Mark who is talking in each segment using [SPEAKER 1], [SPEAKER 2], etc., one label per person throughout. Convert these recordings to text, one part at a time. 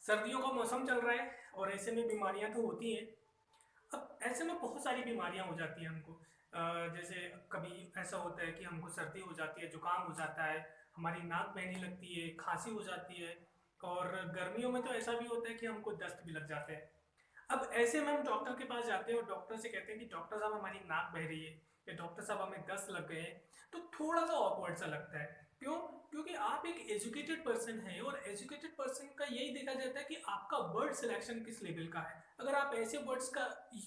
[SPEAKER 1] सर्दियों का मौसम चल रहा है और ऐसे में बीमारियां तो होती हैं। अब ऐसे में बहुत सारी बीमारियां हो जाती हैं हमको। जैसे कभी ऐसा होता है कि हमको सर्दी हो जाती है, जुकाम हो जाता है, हमारी नाक बहने लगती है, खांसी हो जाती है। और गर्मियों में तो ऐसा भी होता है कि हमको दस्त भी लग जाते हैं। अब ऐसे में हम डॉक्टर के पास जाते हैं और डॉक्टर से कहते हैं कि डॉक्टर साहब हमारी नाक बह रही है या डॉक्टर साहब हमें दस्त लग गए हैं। तो थोड़ा सा ऑकवर्ड सा लगता है। क्यों? क्योंकि आप एक एजुकेटेड पर्सन हैं और एजुकेटेड पर्सन का यही देखा जाता है कि आपका वर्ड सिलेक्शन किस लेवल का है। अगर आप ऐसे वर्ड्स का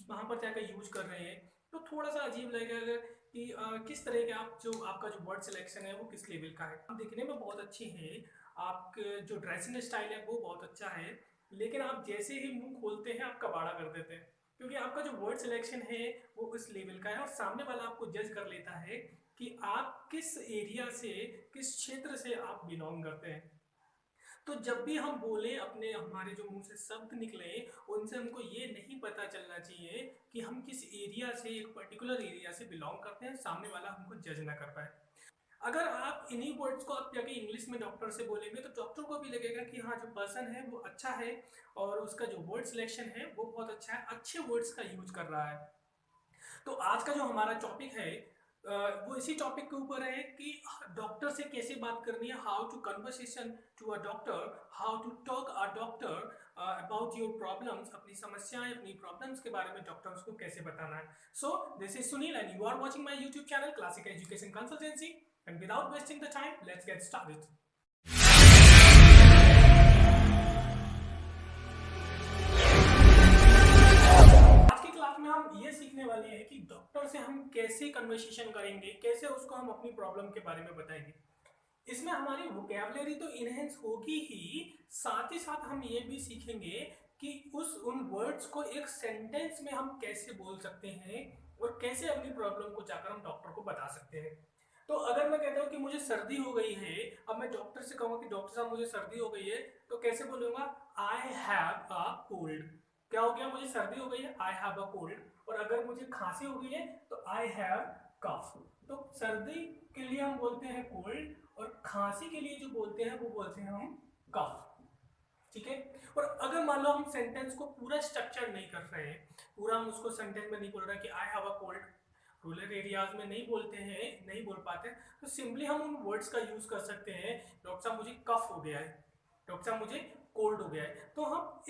[SPEAKER 1] वहां पर जाकर यूज कर रहे हैं तो थोड़ा सा अजीब लगेगा कि किस तरह के आप जो आपका जो वर्ड सिलेक्शन है वो किस लेवल का है। आप दिखने में बहुत अच्छे हैं, आपके जो ड्रेसिंग स्टाइल है वो बहुत अच्छा है, लेकिन आप जैसे ही मुंह खोलते हैं आप कबाड़ा कर देते हैं। क्योंकि आपका जो वर्ड सिलेक्शन है वो उस लेवल का है और सामने वाला आपको जज कर लेता है कि आप किस एरिया से, किस क्षेत्र से आप बिलोंग करते हैं। तो जब भी हम बोले, अपने हमारे जो मुंह से शब्द निकले, उनसे हमको ये नहीं पता चलना चाहिए कि हम किस एरिया से, एक पर्टिकुलर एरिया से बिलोंग करते हैं, सामने वाला हमको जज ना कर पाए। अगर आप इन्हीं वर्ड्स को आप जाके इंग्लिश में डॉक्टर से बोलेंगे तो डॉक्टर को भी लगेगा कि हाँ, जो पर्सन है वो अच्छा है और उसका जो वर्ड सिलेक्शन है वो बहुत अच्छा है, अच्छे वर्ड्स का यूज कर रहा है। तो आज का जो हमारा टॉपिक है वो इसी टॉपिक के ऊपर है कि डॉक्टर से कैसे बात करनी है, how to conversation to a doctor, how to talk a doctor about your problems, अपनी समस्याएं, अपनी प्रॉब्लम्स के बारे में डॉक्टर्स को कैसे बताना है। So this is Sunil and you are watching my YouTube channel Classic Education Consultancy. And without wasting the time, let's get started. आज की क्लास में हम ये सीखने वाले हैं कि डॉक्टर से हम कैसे कन्वर्सेशन करेंगे, कैसे उसको हम अपनी प्रॉब्लम के बारे में बताएंगे। इसमें हमारी वोकैबुलरी तो इनहेंस होगी ही, साथ ही साथ हम ये भी सीखेंगे कि उन वर्ड्स को एक सेंटेंस में हम कैसे बोल सकते हैं और कैसे अपनी प्रॉब्लम को जाकर हम डॉक्टर को बता सकते हैं। तो अगर मैं कहता हूँ कि मुझे सर्दी हो गई है, अब मैं डॉक्टर से कहूँगा कि डॉक्टर साहब मुझे सर्दी हो गई है, तो कैसे बोलूंगा? I have a cold. क्या हो गया? मुझे सर्दी हो गई है, आई हैव अ कोल्ड। और अगर मुझे खांसी हो गई है तो आई हैव कफ। तो सर्दी के लिए हम बोलते हैं कोल्ड और खांसी के लिए जो बोलते हैं वो बोलते हैं हम कफ। ठीक है। और अगर मान लो हम सेंटेंस को पूरा स्ट्रक्चर नहीं कर रहे हैं, पूरा हम उसको सेंटेंस में नहीं बोल रहे कि I have a cold, rural areas में नहीं बोलते हैं, नहीं बोल पाते, तो सिंपली हम उन वर्ड्स का यूज कर सकते हैं। डॉक्टर साहब मुझे कफ हो गया है, डॉक्टर साहब मुझे कोल्ड हो गया है। तो हम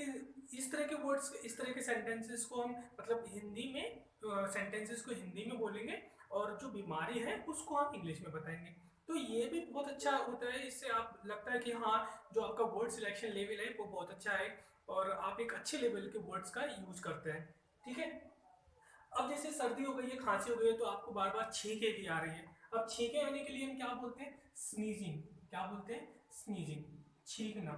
[SPEAKER 1] इस तरह के वर्ड्स, इस तरह के सेंटेंसेस को हम मतलब हिंदी में सेंटेंसेस को हिंदी में बोलेंगे और जो बीमारी है उसको हम इंग्लिश में बताएंगे। तो ये भी बहुत अच्छा होता है, इससे आप लगता है कि हाँ, जो आपका वर्ड सिलेक्शन लेवल है वो बहुत अच्छा है और आप एक अच्छे लेवल के वर्ड्स का यूज करते हैं। ठीक है। अब जैसे सर्दी हो गई है, खांसी हो गई है, तो आपको बार बार छींके भी आ रही है। अब छींके आने के लिए हम क्या बोलते हैं? स्नीजिंग। क्या बोलते हैं? स्नीजिंग। छींकना,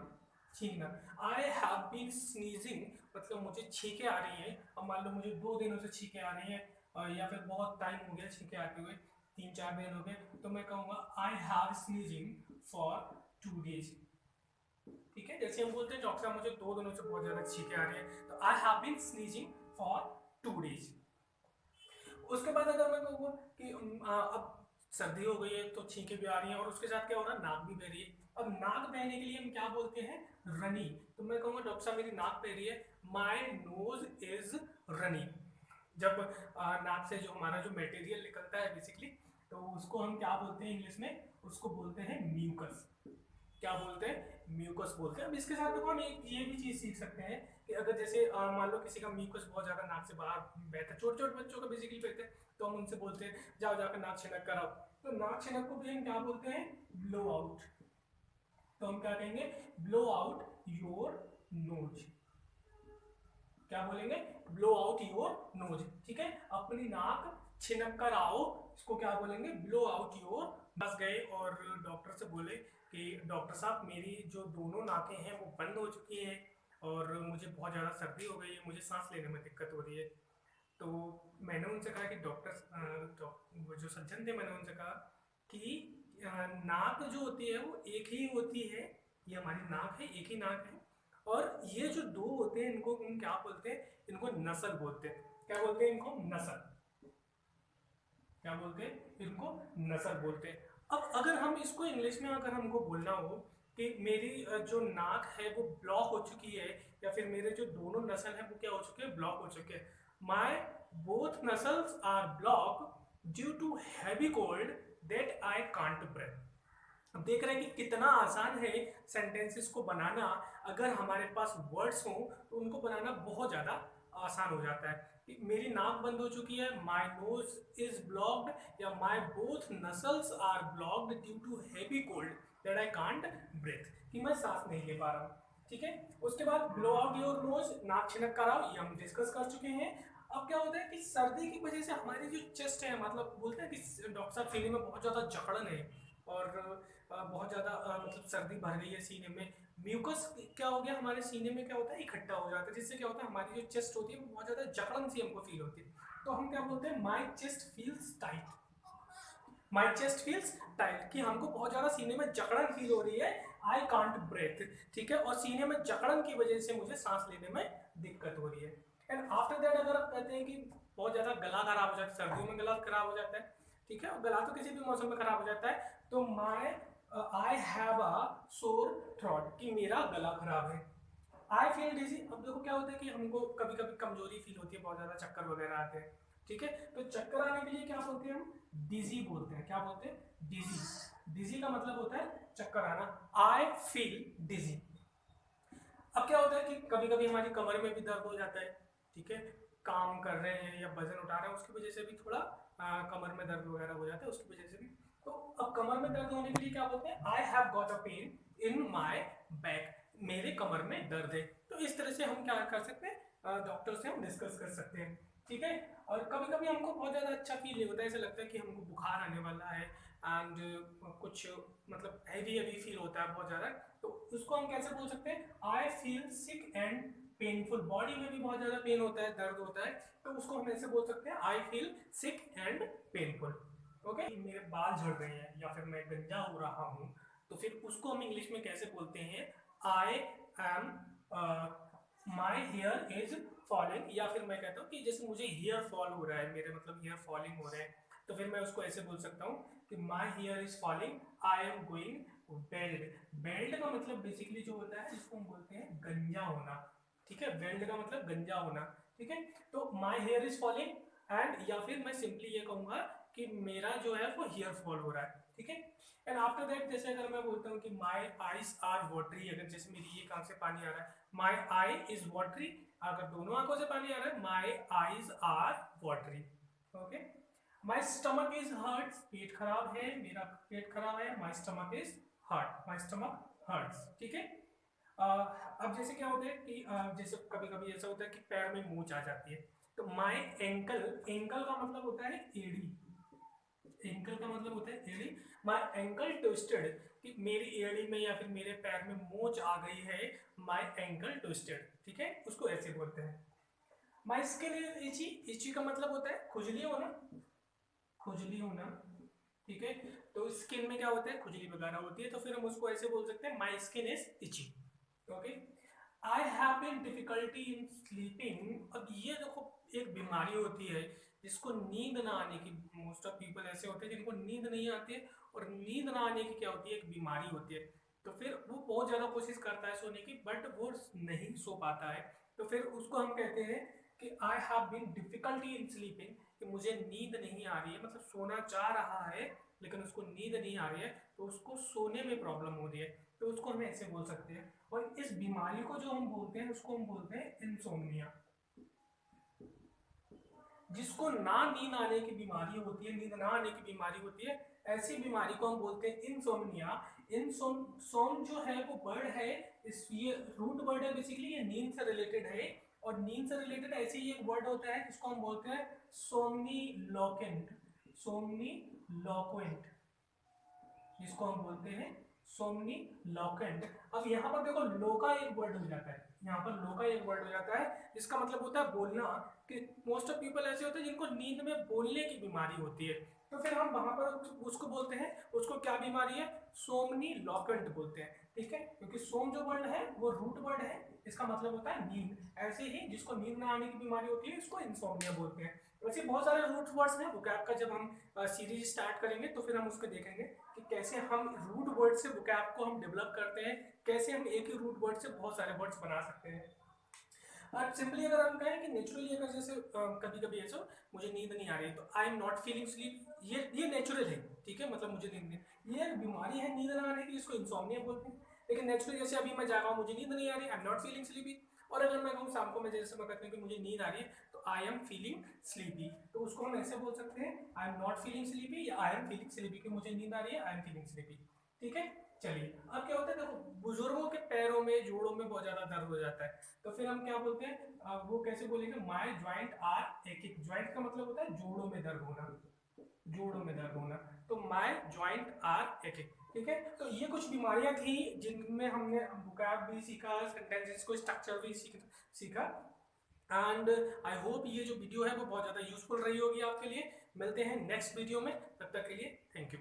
[SPEAKER 1] छींकना। आई हैव बीन स्नीजिंग मतलब मुझे छींके आ रही है। अब मान लो मुझे 2 दिनों से छींके आ रही है या फिर बहुत टाइम हो गया छींके आते हुए, 3-4 दिन हो गए, तो मैं कहूँगा I have sneezing for 2 days. ठीक है। जैसे हम बोलते हैं डॉक्टर साहब मुझे 2 दिनों से बहुत ज्यादा छींके आ रही है, तो I have been sneezing for 2 days. उसके बाद अगर मैं कहूँगा कि अब सर्दी हो गई है तो छींके भी आ रही हैं और उसके साथ क्या हो रहा है? नाक भी बह रही है। अब नाक बहने के लिए हम क्या बोलते हैं? रनी। तो मैं कहूँगा डॉक्टर साहब मेरी नाक बह रही है, माई नोज इज रनी। जब नाक से जो हमारा जो मटेरियल निकलता है बेसिकली, तो उसको हम क्या बोलते हैं इंग्लिश में? उसको बोलते हैं म्यूकस। क्या बोलते हैं? म्यूकस बोलते हैं। अब इसके साथ देखो हम एक ये भी चीज सीख सकते हैं कि अगर जैसे मान लो किसी का म्यूकस बहुत ज्यादा नाक से बाहर बहता है, छोटे छोटे बच्चों का बेसिकली बहते हैं, तो हम उनसे बोलते हैं जाओ जाकर नाक छिनक कर आओ। तो नाक छिनक को भी हम क्या बोलते हैं? Blow out. तो हम क्या कहेंगे? Blow out your nose. क्या बोलेंगे? Blow out your nose. ठीक है। अपनी नाक छिनक कर आओ, इसको क्या बोलेंगे? Blow out your. बस गए और डॉक्टर से बोले कि डॉक्टर साहब मेरी जो दोनों नाकें हैं वो बंद हो चुकी हैं और मुझे बहुत ज़्यादा सर्दी हो गई है, मुझे सांस लेने में दिक्कत हो रही है। तो मैंने उनसे कहा कि वो जो सज्जन थे, मैंने उनसे कहा कि नाक जो होती है वो एक ही होती है, ये हमारी नाक है, एक ही नाक है। और ये जो दो होते हैं इनको हम क्या बोलते हैं? इनको नसल बोलते हैं। क्या बोलते हैं इनको? नसल। क्या बोलते हैं इनको? नसल बोलते हैं। अब अगर हम इसको इंग्लिश में अगर हमको बोलना हो कि मेरी जो नाक है वो ब्लॉक हो चुकी है, या फिर मेरे जो दोनों नसल है वो क्या हो चुके हैं, ब्लॉक हो चुके हैं। My both nasals are block due to heavy cold that I can't breathe. अब देख रहे हैं कि कितना आसान है सेंटेंसेस को बनाना। अगर हमारे पास वर्ड्स हों तो उनको बनाना बहुत ज़्यादा आसान हो जाता है। कि मेरी नाक बंद हो चुकी है, माई नोज इज ब्लॉक्ड, या my both nasals are blocked due to heavy cold that I can't breathe, कि मैं सांस नहीं ले पा रहा हूँ। ठीक है, उसके बाद ब्लो आउट योर नोज, नाक छिनक कर आओ, ये हम डिस्कस कर चुके हैं। अब क्या होता है कि सर्दी की वजह से हमारी जो चेस्ट है, मतलब बोलते हैं कि डॉक्टर साहब सीने में बहुत ज़्यादा जकड़न है, और बहुत ज़्यादा मतलब सर्दी भर गई है सीने में। म्यूकस क्या हो गया हमारे सीने में, क्या होता है, इकट्ठा हो जाता है, जिससे क्या होता है हमारी जो चेस्ट होती है वो बहुत ज़्यादा जकड़न सी हमको फील होती है। तो हम क्या बोलते हैं, my chest feels tight, my chest feels tight, कि हमको बहुत ज़्यादा सीने में जकड़न फील हो रही है। आई कांट ब्रेथ, ठीक है, और सीने में जकड़न की वजह से मुझे सांस लेने में दिक्कत हो रही है। एंड आफ्टर दैट अगर आप कहते हैं कि बहुत ज़्यादा गला खराब हो जाता है, सर्दियों में गला खराब हो जाता है, ठीक है, और गला तो किसी भी मौसम में खराब हो जाता है, तो माई I have a sore throat, कि मेरा गला खराब है। आई फील डिजी, अब देखो क्या होता है कि हमको कभी कभी कमजोरी फील होती है, बहुत ज़्यादा चक्कर वगैरह आते हैं, ठीक है, तो चक्कर आने के लिए क्या बोलते हैं हम, डिजी बोलते हैं। क्या बोलते हैं, डिजी। डिजी का मतलब होता है चक्कर आना। आई फील डिजी। अब क्या होता है कि कभी कभी हमारी कमर में भी दर्द हो जाता है, ठीक है, काम कर रहे हैं या वजन उठा रहे हैं उसकी वजह से भी थोड़ा कमर में दर्द वगैरह हो जाता है, उसकी वजह से भी। तो अब कमर में दर्द होने के लिए क्या बोलते हैं, I have got a pain in my back, मेरे कमर में दर्द है। तो इस तरह से हम क्या कर सकते हैं, डॉक्टर से हम डिस्कस कर सकते हैं, ठीक है। और कभी कभी हमको बहुत ज़्यादा अच्छा फील नहीं होता है, ऐसा लगता है कि हमको बुखार आने वाला है, एंड कुछ मतलब हैवी हैवी फील होता है बहुत ज़्यादा, तो उसको हम कैसे बोल सकते हैं, I feel sick and painful, body में भी बहुत ज़्यादा पेन होता है, दर्द होता है, तो उसको हम ऐसे बोल सकते हैं, I feel sick and painful. Okay, मेरे बाल झड़ रहे हैं या फिर मैं गंजा हो रहा हूँ, तो फिर उसको हम इंग्लिश में कैसे बोलते हैं, I am my hair is falling, या फिर मैं कहता हूँ कि जैसे मुझे हेयर फॉल हो रहा है, मेरे मतलब हेयर फॉलिंग हो रहे हैं, तो फिर मैं उसको ऐसे बोल सकता हूँ कि my hair is falling, I am going bald. Bald का मतलब बेसिकली जो होता है जिसको हम बोलते हैं गंजा होना, ठीक है, बेल्ड का मतलब गंजा होना, ठीक है। तो माई हेयर इज फॉलिंग, एंड या फिर मैं सिंपली ये कहूंगा कि मेरा जो है वो हेयर फॉल हो रहा है, ठीक है। एंड आफ्टर दैट जैसे अगर मैं बोलता हूँ कि माई आईज आर वाटरी, अगर जैसे मेरी एक आंख से पानी आ रहा है, माई आई इज वाटरी, अगर दोनों आंखों से पानी आ रहा है, my eyes are watery. Okay, my stomach is hurt, पेट खराब है, मेरा पेट खराब है, my stomach is hurt, my stomach hurts, ठीक है। अब जैसे क्या होता है कि जैसे कभी कभी ऐसा होता है कि पैर में मोच आ जाती है, तो माई एंकल, एंकल का मतलब होता है एड़ी, एंकल का मतलब होता है एड़ी, माई एंकल ट्विस्टेड, कि मेरी एड़ी में या फिर मेरे पैर में मोच आ गई है, माई एंकल ट्विस्टेड, ठीक है, उसको ऐसे बोलते हैं। माई स्किन इज इची, इची का मतलब होता है खुजली होना, खुजली होना, ठीक है, तो स्किन में क्या होता है, खुजली वगैरह होती है, तो फिर हम उसको ऐसे बोल सकते हैं, my skin is itchy. Okay, I have been difficulty in sleeping, अब ये देखो एक बीमारी होती है जिसको नींद ना आने की, मोस्ट ऑफ पीपल ऐसे होते हैं जिनको नींद नहीं आती है, और नींद ना आने की क्या होती है, एक बीमारी होती है, तो फिर वो बहुत ज़्यादा कोशिश करता है सोने की, बट वो नहीं सो पाता है, तो फिर उसको हम कहते हैं कि I have been difficulty in sleeping, कि मुझे नींद नहीं आ रही है, मतलब सोना चाह रहा है लेकिन उसको नींद नहीं आ रही है, तो उसको सोने में प्रॉब्लम हो रही है, तो उसको हम ऐसे बोल सकते हैं। और इस बीमारी को जो हम बोलते हैं उसको हम बोलते हैं इंसोम्निया। जिसको ना नींद आने की बीमारी होती है, नींद ना आने की बीमारी होती है, ऐसी बीमारी को हम बोलते हैं इंसोम्निया। सोम जो है वो वर्ड है, इस ये रूट वर्ड है बेसिकली, ये नींद से रिलेटेड है, और नींद से रिलेटेड ऐसे ही एक वर्ड होता है जिसको हम बोलते हैं सोमनी लॉकेंट, सोमनी लॉक्वेंट, जिसको हम बोलते हैं सोमनी लॉकेंट। अब यहाँ पर देखो लो का एक वर्ड हो जाता है, यहाँ पर लो का एक वर्ड हो जाता है जिसका मतलब होता है बोलना, कि मोस्ट ऑफ पीपल ऐसे होते हैं जिनको नींद में बोलने की बीमारी होती है, तो फिर हम वहां पर उसको बोलते हैं, उसको क्या बीमारी है, सोमनी लॉकेंट बोलते हैं, ठीक है, क्योंकि सोम जो वर्ड है वो रूट वर्ड है, इसका मतलब होता है नींद, ऐसे ही जिसको नींद ना आने की बीमारी होती है इसको इंसोम्निया बोलते हैं। वैसे बहुत सारे रूट वर्ड्स हैं वोकैब का, जब हम सीरीज स्टार्ट करेंगे तो फिर हम उसको देखेंगे कि कैसे हम रूट वर्ड से वोकैब को हम डेवलप करते हैं, कैसे हम एक ही रूट वर्ड से बहुत सारे वर्ड्स बना सकते हैं। और सिंपली अगर हम कहें कि नेचुरली, अगर जैसे कभी कभी ऐसा मुझे नींद नहीं आ रही तो I am not feeling sleep, ये नेचुरल है, ठीक है, मतलब मुझे नींद नहीं, ये बीमारी है नींद ना आने की, इसको इंसोम्निया बोलते हैं। लेकिन नेचुरली जैसे अभी मैं जागा हूँ, मुझे नींद नहीं आ रही, I am not feeling sleepy. और अगर मैं कहूँ शाम को, मैं जैसे मैं कहता हूँ कि मुझे नींद आ रही है तो आई एम फीलिंग स्लीपी, तो उसको हम ऐसे बोल सकते हैं I am not feeling sleepy या आई एम फीलिंग स्लीपी, कि मुझे नींद आ रही है, आई एम फीलिंग स्लीपी। ठीक है। चलिए, अब क्या होता है, देखो बुजुर्गों के पैरों में, जोड़ों में बहुत ज्यादा दर्द हो जाता है, तो फिर हम क्या बोलते हैं, वो कैसे बोलेंगे, माई ज्वाइंट आर एक, ज्वाइंट का मतलब होता है जोड़ों में दर्द होना, जोड़ों में दर्द होना, तो माई ज्वाइंट आर एक। ठीक है, तो ये कुछ बीमारियां थी जिनमें हमने वोकैब भी सीखा, सेंटेंसेस को स्ट्रक्चर भी सीखा। एंड आई होप ये जो वीडियो है वो बहुत ज़्यादा यूजफुल रही होगी आपके लिए। मिलते हैं नेक्स्ट वीडियो में, तब तक के लिए थैंक यू।